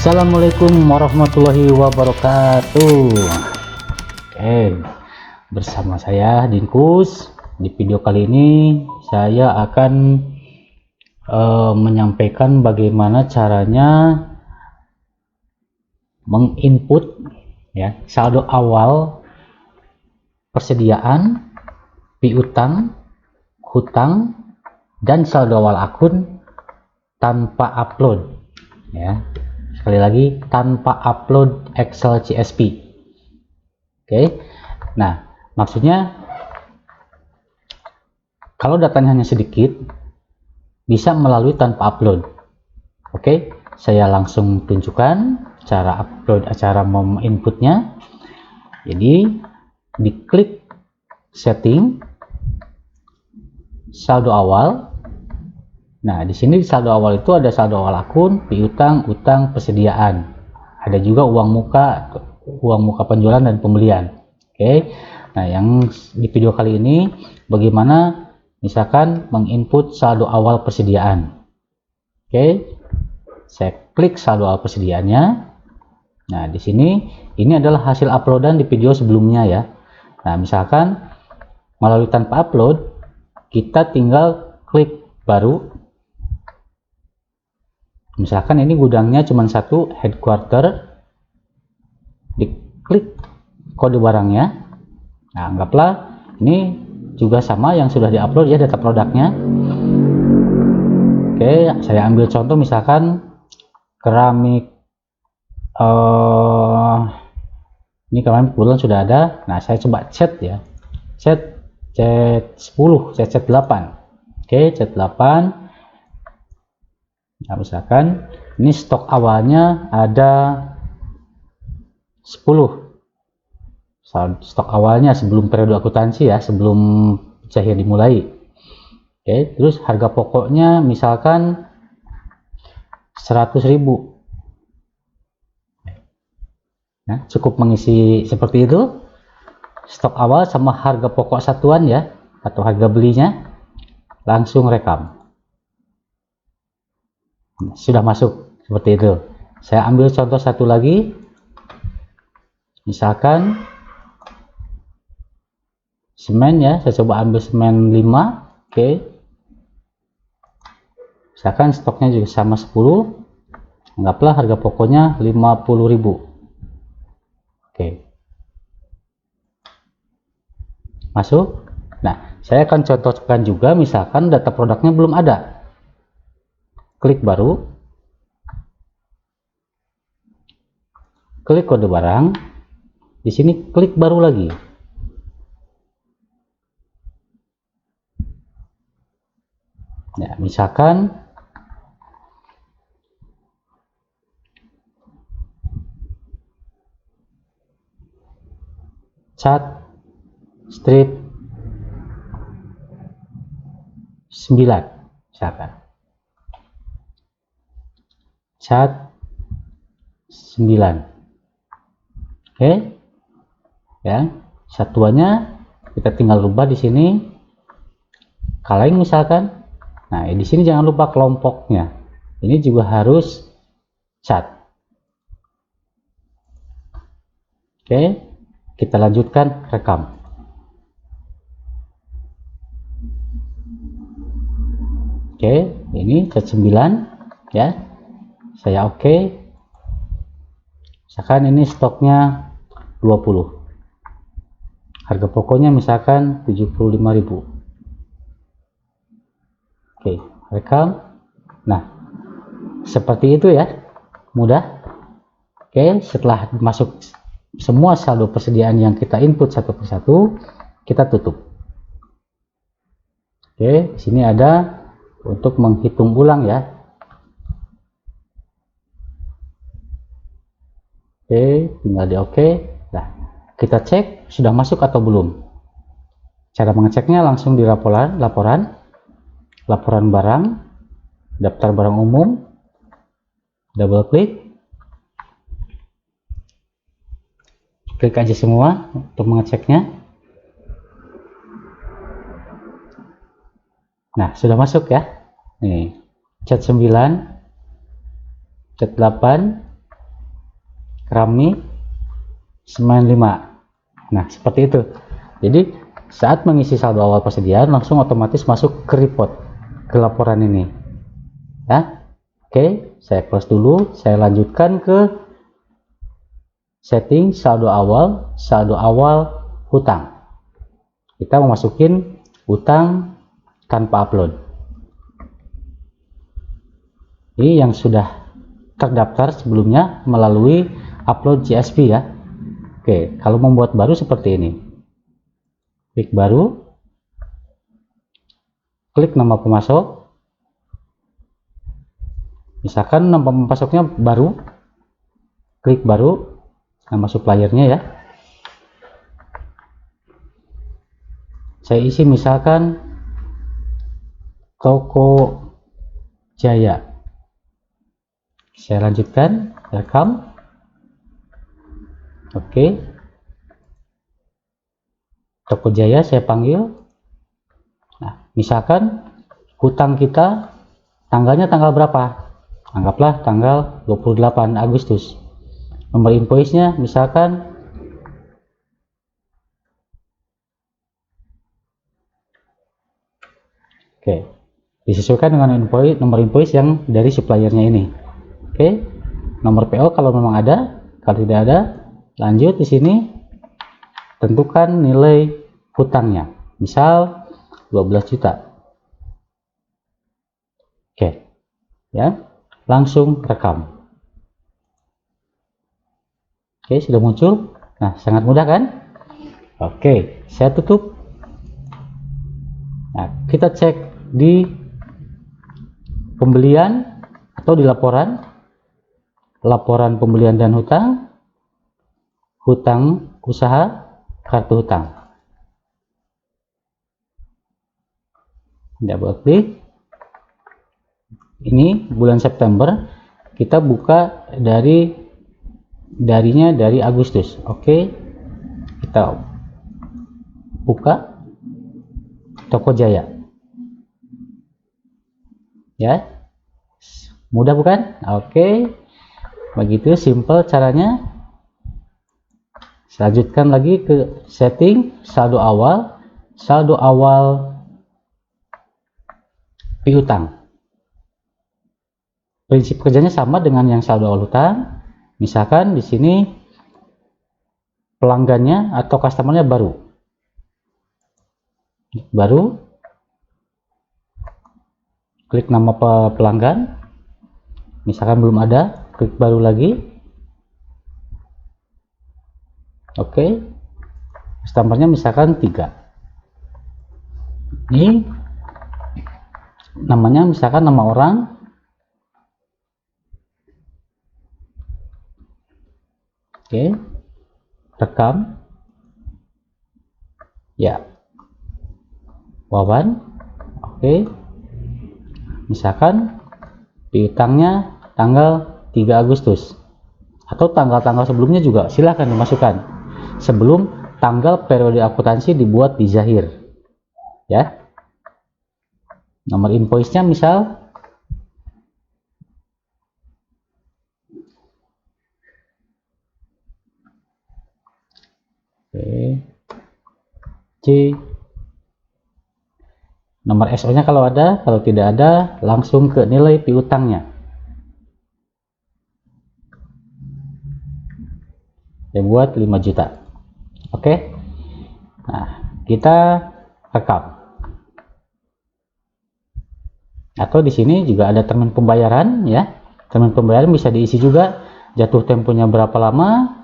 Assalamualaikum warahmatullahi wabarakatuh. Oke, bersama saya Dinkus. Di video kali ini saya akan menyampaikan bagaimana caranya menginput ya saldo awal persediaan, piutang, hutang, dan saldo awal akun tanpa upload ya. Sekali lagi, tanpa upload Excel CSV. Oke. Nah, maksudnya kalau datanya hanya sedikit bisa melalui tanpa upload. Oke, saya langsung tunjukkan cara upload, cara inputnya. Jadi diklik setting, saldo awal. Nah, di sini di saldo awal itu ada saldo awal akun, piutang, utang, persediaan. Ada juga uang muka penjualan dan pembelian. Oke. Nah, yang di video kali ini bagaimana misalkan menginput saldo awal persediaan. Oke. Saya klik saldo awal persediaannya. Nah, di sini ini adalah hasil uploadan di video sebelumnya ya. Nah, misalkan melalui tanpa upload, kita tinggal klik baru. Misalkan ini gudangnya cuma satu, headquarter, diklik kode barangnya. Nah, anggaplah ini juga sama yang sudah diupload ya, data produknya. Oke, saya ambil contoh misalkan keramik, ini kemarin kebetulan sudah ada. Nah, saya coba cat ya, cat 10, cat 8. Oke, cat 8. Nah, misalkan ini stok awalnya ada 10. Stok awalnya sebelum periode akuntansi ya, sebelum cair dimulai. Oke, terus harga pokoknya misalkan 100.000. Nah, cukup mengisi seperti itu. Stok awal sama harga pokok satuan ya, atau harga belinya, langsung rekam. Sudah masuk seperti itu. Saya ambil contoh satu lagi, misalkan semen ya, saya coba ambil semen 5. Oke, misalkan stoknya juga sama 10, anggaplah harga pokoknya 50.000. Oke, masuk. Nah, saya akan contohkan juga misalkan data produknya belum ada. Klik baru, klik kode barang, di sini klik baru lagi. Ya, misalkan cat strip 9, misalkan cat 9. Oke ya, satuannya kita tinggal rubah di sini, kaleng misalkan. Nah, di sini jangan lupa kelompoknya, ini juga harus cat. Oke, kita lanjutkan rekam. Oke, ini cat 9 ya, saya oke. Misalkan ini stoknya 20, harga pokoknya misalkan 75.000. Oke, rekam. Nah, seperti itu ya, mudah. Oke, setelah masuk semua saldo persediaan yang kita input satu persatu, kita tutup. Oke, di sini ada untuk menghitung ulang ya. Oke, tinggal di oke. Nah, kita cek sudah masuk atau belum. Cara mengeceknya langsung di laporan barang, daftar barang umum, double klik aja semua untuk mengeceknya. Nah, sudah masuk ya. Nih, cat 9, cat 8, Rami 95. Nah, seperti itu. Jadi saat mengisi saldo awal persediaan langsung otomatis masuk ke report, ke laporan ini ya. Oke, saya close dulu, saya lanjutkan ke setting saldo awal hutang. Kita mau masukin hutang tanpa upload. Ini yang sudah terdaftar sebelumnya melalui upload GSP ya. Oke, kalau membuat baru seperti ini. Klik baru, klik nama pemasok, misalkan nama pemasoknya baru, klik baru, nama suppliernya ya, saya isi misalkan Toko Jaya, saya lanjutkan, rekam, oke. Toko Jaya saya panggil. Nah, misalkan hutang kita tanggalnya tanggal berapa? Anggaplah tanggal 28 Agustus. Nomor invoice-nya misalkan oke. Disesuaikan dengan nomor invoice yang dari suppliernya ini. Oke. Nomor PO kalau memang ada, kalau tidak ada, lanjut di sini tentukan nilai hutangnya, misal 12 juta. Oke ya, langsung rekam. Oke, sudah muncul. Nah, sangat mudah kan? Oke, saya tutup. Nah, kita cek di pembelian atau di laporan pembelian dan hutang usaha, kartu hutang. Double klik. Ini bulan September, kita buka dari Agustus. Oke, kita buka Toko Jaya ya, mudah bukan? Oke, begitu simple caranya. Selanjutkan lagi ke setting saldo awal piutang. Prinsip kerjanya sama dengan yang saldo awal hutang. Misalkan di sini pelanggannya atau customernya baru, klik nama pelanggan, misalkan belum ada, klik baru lagi. Oke, customernya misalkan 3. Ini namanya misalkan nama orang. Oke, rekam ya, Wawan. Oke, misalkan piutangnya tanggal 3 Agustus atau tanggal-tanggal sebelumnya juga silahkan dimasukkan sebelum tanggal periode akuntansi dibuat di Zahir ya. Nomor invoice-nya misal C, nomor SO-nya kalau ada, kalau tidak ada langsung ke nilai piutangnya. Saya buat 5 juta. Oke. Nah, kita rekam. Atau di sini juga ada termin pembayaran ya. Termin pembayaran bisa diisi juga, jatuh temponya berapa lama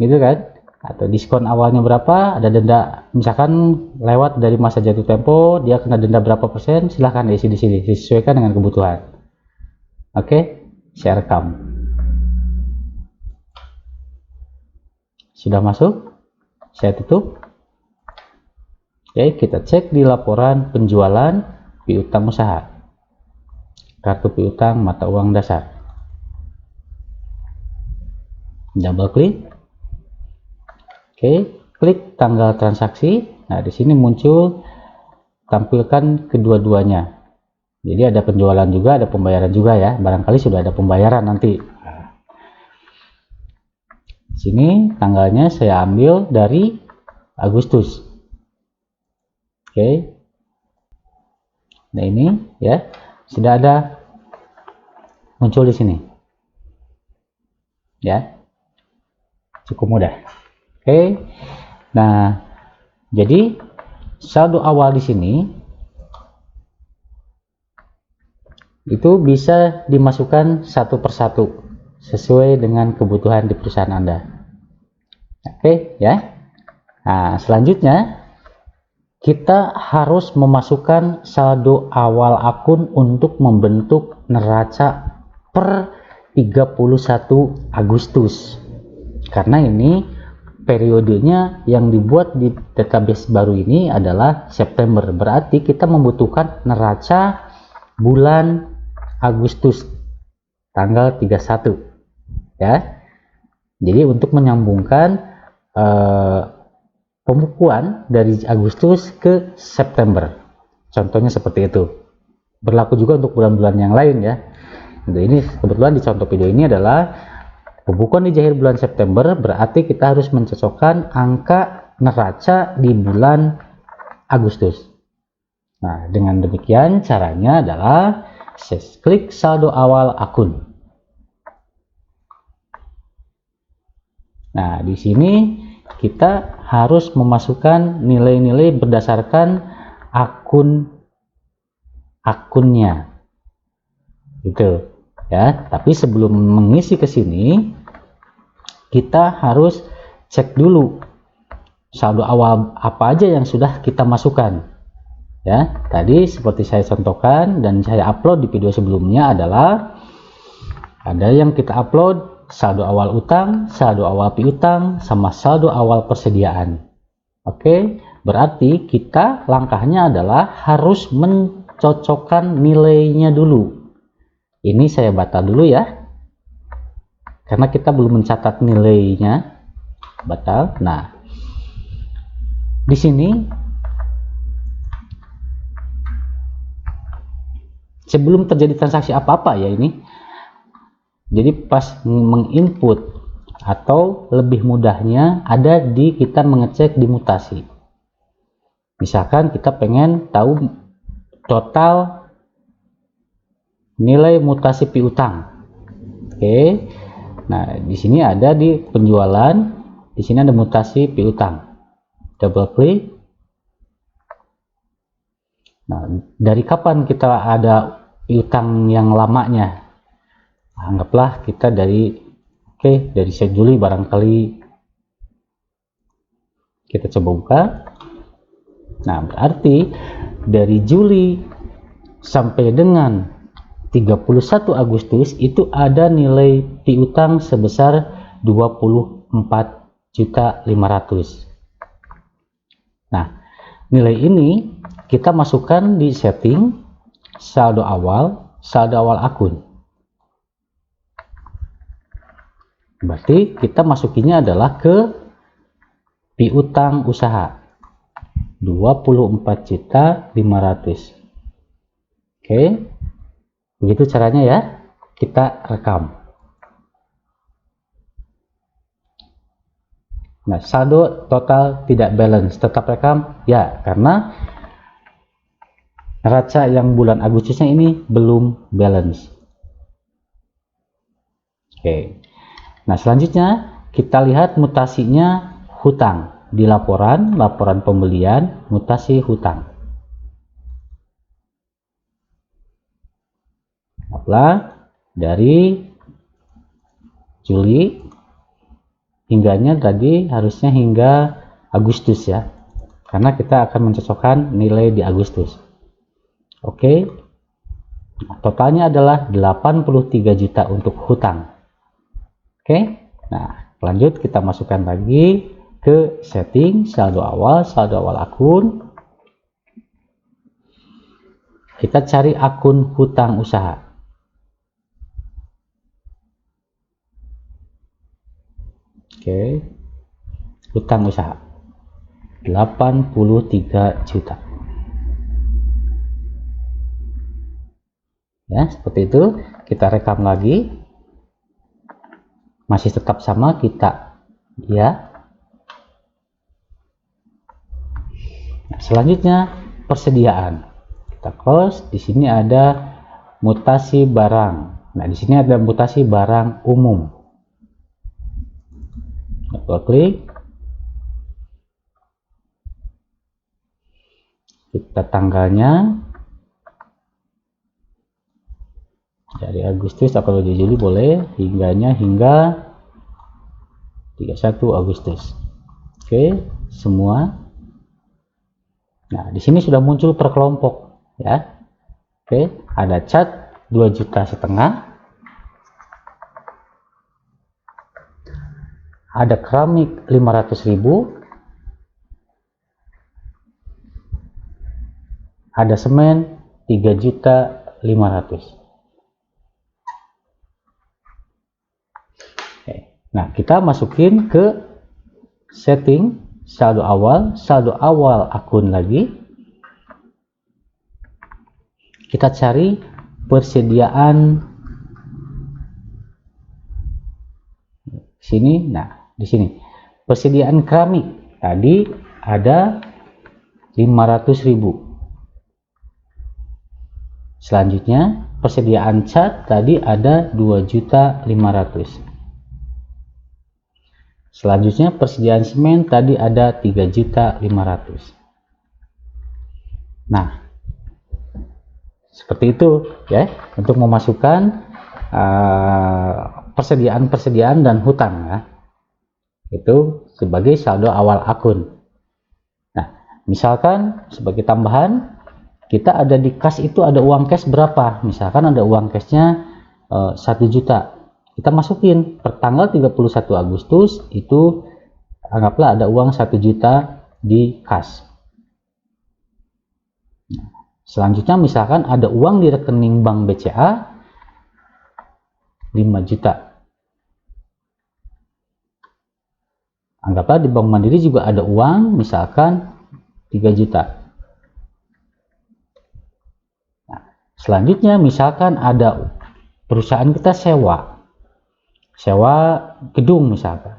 gitu kan, atau diskon awalnya berapa, ada denda misalkan lewat dari masa jatuh tempo dia kena denda berapa persen, silahkan diisi di sini disesuaikan dengan kebutuhan. Oke, saya rekam. Sudah masuk, saya tutup. Oke, kita cek di laporan penjualan piutang usaha, kartu piutang mata uang dasar. Double klik. Oke, klik tanggal transaksi. Nah, di sini muncul tampilkan kedua-duanya. Jadi ada penjualan juga, ada pembayaran juga ya. Barangkali sudah ada pembayaran nanti. Sini tanggalnya saya ambil dari Agustus. Oke. Nah, ini ya sudah ada muncul di sini. Ya. Cukup mudah. Oke. Nah, jadi saldo awal di sini itu bisa dimasukkan satu persatu sesuai dengan kebutuhan di perusahaan Anda. Oke, ya. Nah, selanjutnya kita harus memasukkan saldo awal akun untuk membentuk neraca per 31 Agustus. Karena ini periodenya yang dibuat di database baru ini adalah September. Berarti kita membutuhkan neraca bulan Agustus tanggal 31, ya. Jadi untuk menyambungkan pembukuan dari Agustus ke September, contohnya seperti itu. Berlaku juga untuk bulan-bulan yang lain, ya. Nah, ini kebetulan di contoh video ini adalah pembukuan di akhir bulan September, berarti kita harus mencocokkan angka neraca di bulan Agustus. Nah, dengan demikian caranya adalah saya klik saldo awal akun. Nah, di sini kita harus memasukkan nilai-nilai berdasarkan akunnya, gitu ya. Tapi sebelum mengisi ke sini, kita harus cek dulu saldo awal apa aja yang sudah kita masukkan. Ya, tadi seperti saya contohkan dan saya upload di video sebelumnya adalah ada yang kita upload saldo awal utang, saldo awal piutang, sama saldo awal persediaan. Oke, berarti kita langkahnya adalah harus mencocokkan nilainya dulu. Ini saya batal dulu ya, karena kita belum mencatat nilainya. Batal. Nah, di sini sebelum terjadi transaksi apa-apa ya ini. Jadi pas menginput atau lebih mudahnya ada di kita mengecek di mutasi. Misalkan kita pengen tahu total nilai mutasi piutang. Oke. Nah, di sini ada di penjualan, di sini ada mutasi piutang. Double klik. Nah, dari kapan kita ada piutang yang lamanya? Anggaplah kita dari set Juli, barangkali kita coba buka. Nah, berarti dari Juli sampai dengan 31 Agustus itu ada nilai piutang sebesar 24.500.000. Nah, nilai ini kita masukkan di setting saldo awal akun. Berarti kita masukinya adalah ke piutang usaha 24.500.000. Oke, begitu caranya ya. Kita rekam. Nah, saldo total tidak balance, tetap rekam ya, karena neraca yang bulan Agustusnya ini belum balance. Oke. Nah, selanjutnya kita lihat mutasinya hutang di laporan pembelian, mutasi hutang. Nah, dari Juli hingganya tadi harusnya hingga Agustus ya, karena kita akan mencocokkan nilai di Agustus. Oke. Nah, totalnya adalah 83 juta untuk hutang. Oke, nah lanjut kita masukkan lagi ke setting saldo awal akun. Kita cari akun hutang usaha. Oke, hutang usaha 83 juta. Ya, seperti itu. Kita rekam lagi. Masih tetap sama, kita Ya. Nah, selanjutnya persediaan. Kita close. Di sini ada mutasi barang. Nah, di sini ada mutasi barang umum. Kita klik. Kita tanggalnya dari Agustus atau Juli boleh, hingganya hingga 31 Agustus. Oke, semua. Nah, di sini sudah muncul per kelompok ya. Oke, ada cat 2,5 juta, ada keramik 500.000, ada semen 3.500.000. Nah, kita masukin ke setting saldo awal akun lagi. Kita cari persediaan sini. Nah, di sini persediaan keramik tadi ada 500.000. Selanjutnya persediaan cat tadi ada 2.500.000. Selanjutnya persediaan semen tadi ada 3.500.000. Nah, seperti itu ya untuk memasukkan persediaan dan hutang ya. Itu sebagai saldo awal akun. Nah, misalkan sebagai tambahan kita ada di kas itu ada uang cash berapa? Misalkan ada uang cashnya 1 juta. Kita masukin per tanggal 31 Agustus itu anggaplah ada uang 1 juta di kas. Selanjutnya misalkan ada uang di rekening bank BCA 5 juta. Anggaplah di Bank Mandiri juga ada uang misalkan 3 juta. Nah, selanjutnya misalkan ada perusahaan kita sewa gedung misalkan.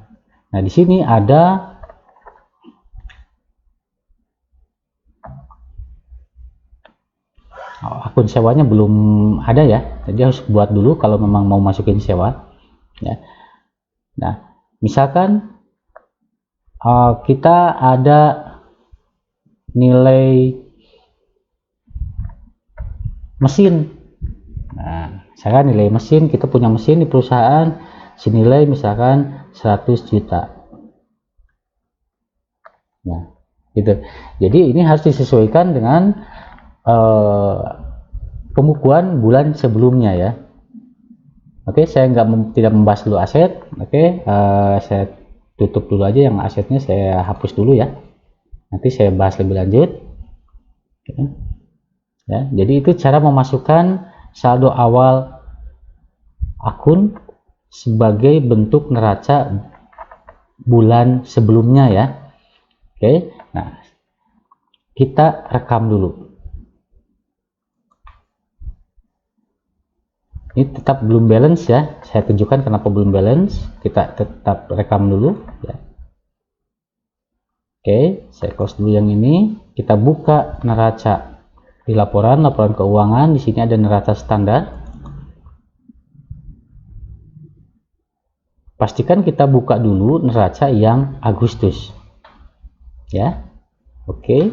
Nah, di sini ada akun sewanya belum ada ya, jadi harus buat dulu kalau memang mau masukin sewa ya. Nah, misalkan kita ada nilai mesin. Nah, misalkan nilai mesin, kita punya mesin di perusahaan senilai misalkan 100 juta. Nah, gitu. Jadi ini harus disesuaikan dengan pembukuan bulan sebelumnya ya. Oke, saya tidak membahas dulu aset. Oke, saya tutup dulu aja yang asetnya, saya hapus dulu ya. Nanti saya bahas lebih lanjut. Oke. Ya, jadi itu cara memasukkan saldo awal akun sebagai bentuk neraca bulan sebelumnya ya. Oke, nah kita rekam dulu. Ini tetap belum balance ya, saya tunjukkan kenapa belum balance. Kita tetap rekam dulu ya. Oke, saya close dulu yang ini. Kita buka neraca di laporan keuangan. Di sini ada neraca standar. Pastikan kita buka dulu neraca yang Agustus ya. Oke.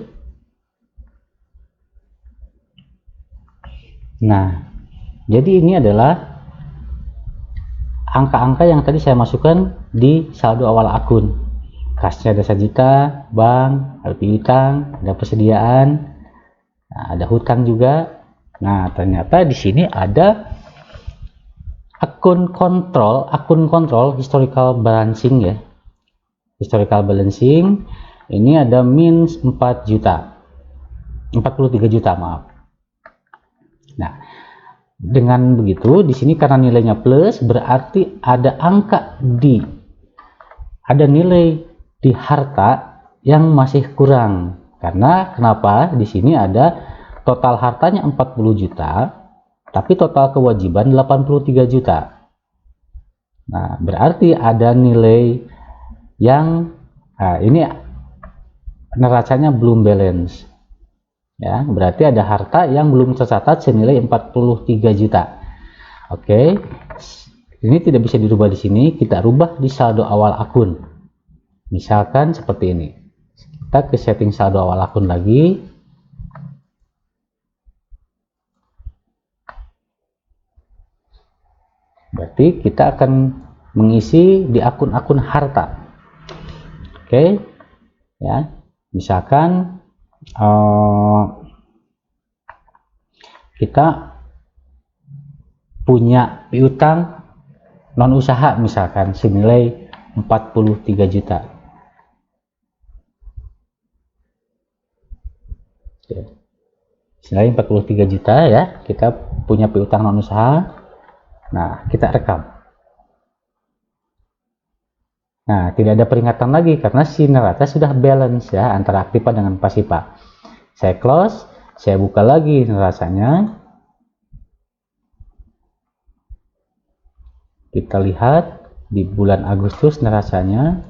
Nah, jadi ini adalah angka-angka yang tadi saya masukkan di saldo awal akun. Kasnya ada 1 juta, bank, ada piutang, ada persediaan, nah, ada hutang juga. Nah, ternyata di sini ada akun kontrol historical balancing ya. Historical balancing ini ada minus 4 juta. 43 juta, maaf. Nah, dengan begitu di sini karena nilainya plus berarti ada nilai di harta yang masih kurang. Karena kenapa? Di sini ada total hartanya 40 juta tapi total kewajiban 83 juta. Nah, berarti ada nilai yang ini neracanya belum balance ya, berarti ada harta yang belum tercatat senilai 43 juta. Oke, ini tidak bisa dirubah di sini, kita rubah di saldo awal akun. Misalkan seperti ini, kita ke setting saldo awal akun lagi, berarti kita akan mengisi di akun-akun harta. Oke ya, misalkan kita punya piutang non usaha misalkan senilai 43 juta. Senilai 43 juta ya, kita punya piutang non usaha. Nah, kita rekam. Nah, tidak ada peringatan lagi karena si neraca sudah balance ya antara aktiva dengan pasifa. Saya close, saya buka lagi neracanya. Kita lihat di bulan Agustus neracanya.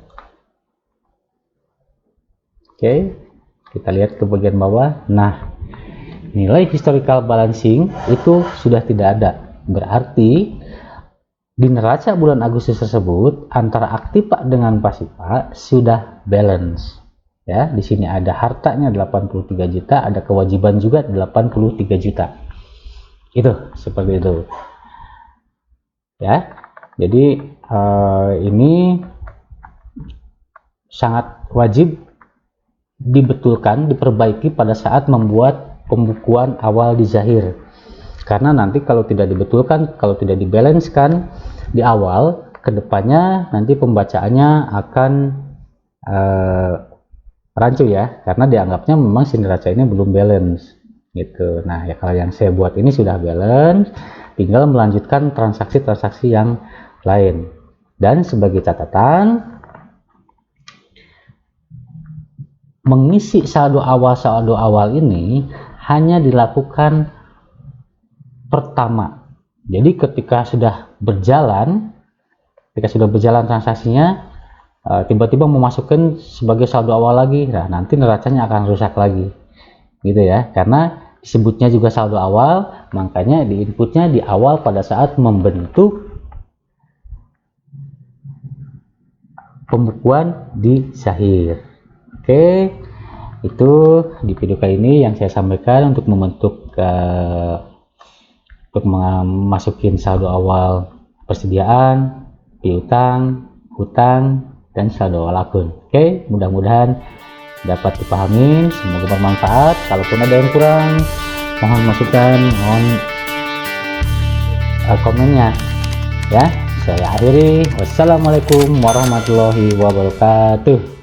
Oke, kita lihat ke bagian bawah. Nah, nilai historical balancing itu sudah tidak ada. Berarti di neraca bulan Agustus tersebut antara aktiva dengan pasifa sudah balance ya. Di sini ada hartanya 83 juta, ada kewajiban juga 83 juta. Itu seperti itu ya. Jadi ini sangat wajib dibetulkan, diperbaiki pada saat membuat pembukuan awal di Zahir. Karena nanti kalau tidak dibetulkan, kalau tidak dibalancekan di awal, kedepannya nanti pembacaannya akan rancu ya, karena dianggapnya memang si neraca ini belum balance gitu. Nah ya, kalau yang saya buat ini sudah balance, tinggal melanjutkan transaksi-transaksi yang lain. Dan sebagai catatan, mengisi saldo awal ini hanya dilakukan pertama. Jadi ketika sudah berjalan transaksinya, tiba-tiba memasukkan sebagai saldo awal lagi, nah nanti neracanya akan rusak lagi gitu ya, karena disebutnya juga saldo awal, makanya di inputnya di awal pada saat membentuk pembukuan di Zahir. Oke, itu di video kali ini yang saya sampaikan untuk membentuk untuk masukin saldo awal persediaan, piutang, hutang, dan saldo awal akun. Oke, mudah-mudahan dapat dipahami, semoga bermanfaat. Kalaupun ada yang kurang, mohon masukan, mohon komennya ya. Saya akhiri, wassalamualaikum warahmatullahi wabarakatuh.